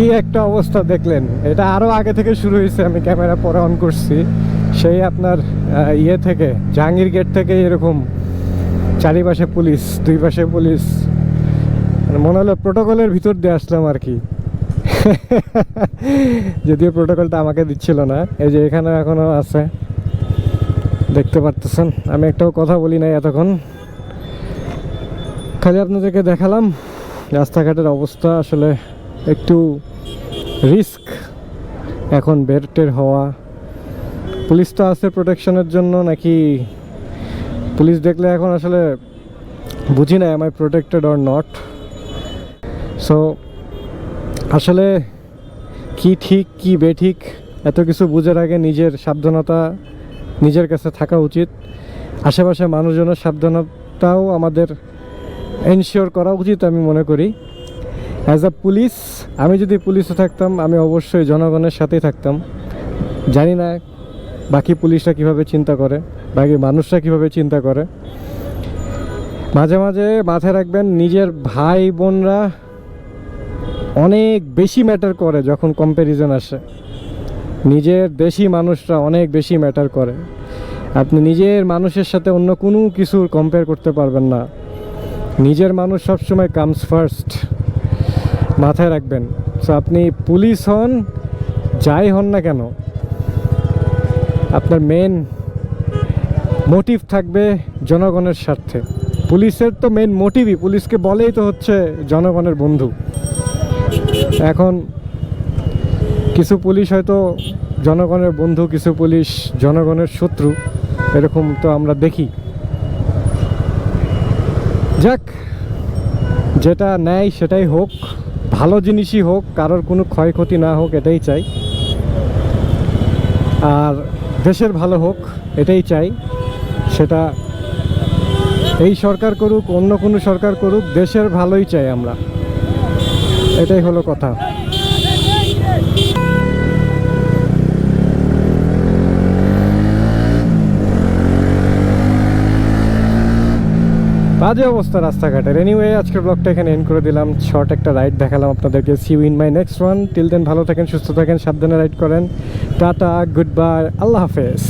কি একটা অবস্থা দেখলেন, এটা আরো আগে থেকে শুরু হয়েছে, আমি ক্যামেরা পরে অন করছি সেই আপনার ইয়ে থেকে জাহাঙ্গীর গেট থেকে এরকম চারিপাশে পুলিশ, দুই পাশে পুলিশ, মনে হলো প্রোটোকলের ভিতর দিয়ে আসলাম আর কি। যদিও প্রোটোকলটা আমাকে দিচ্ছিল না, এই যে এখানে এখনো আছে দেখতে পারতেছেন। আমি একটাও কথা বলি নাই এতক্ষণ, খালি আপনাদেরকে দেখালাম রাস্তাঘাটের অবস্থা। আসলে একটু রিস্ক এখন বের টের হওয়া। পুলিশ তো আছে প্রোটেকশনের জন্য, নাকি পুলিশ দেখলে এখন আসলে বুঝি না am I protected or not. So আসলে কি ঠিক কি বেঠিক এত কিছু বুঝার আগে নিজের সাবধানতা নিজের কাছে থাকা উচিত। আশেপাশে মানুষজনের সাবধানতাও আমাদের এনশিওর করা উচিত আমি মনে করি। অ্যাজ আ পুলিশ, আমি যদি পুলিশে থাকতাম আমি অবশ্যই জনগণের সাথেই থাকতাম। জানি না বাকি পুলিশরা কীভাবে চিন্তা করে, বাকি মানুষরা কীভাবে চিন্তা করে। মাঝে মাঝে মাথায় রাখবেন নিজের ভাই বোনরা অনেক বেশি ম্যাটার করে যখন কম্প্যারিজন আসে। নিজের দেশি মানুষরা অনেক বেশি ম্যাটার করে। আপনি নিজের মানুষের সাথে অন্য কোনো কিছু কম্পেয়ার করতে পারবেন না। নিজের মানুষ সবসময় কামস ফার্স্ট, মাথায় রাখবেন। সো আপনি পুলিশ হন, যাই হন না কেন, আপনার মেন মোটিভ থাকবে জনগণের স্বার্থে। পুলিশের তো মেন মোটিভই, পুলিশকে বলেই তো হচ্ছে জনগণের বন্ধু। এখন কিছু পুলিশ হয়তো জনগণের বন্ধু, কিছু পুলিশ জনগণের শত্রু, এরকম তো আমরা দেখি। যাক, যেটা নেয় সেটাই হোক, ভালো জিনিসই হোক, কারোর কোনো ক্ষয়ক্ষতি না হোক, এটাই চাই। আর দেশের ভালো হোক এটাই চাই। সেটা এই সরকার করুক, অন্য কোনো সরকার করুক, দেশের ভালোই চাই আমরা, এটাই হলো কথা। বাজে অবস্থা রাস্তাঘাটের। এনিওয়ে, আজকের ব্লগটা এখানে এন্ড করে দিলাম। শর্ট একটা রাইড দেখালাম আপনাদেরকে। See you in my next one. Till then ভালো থাকেন, সুস্থ থাকেন, সাবধানে রাইড করেন। টাটা, গুড বাই, আল্লাহ হাফেজ।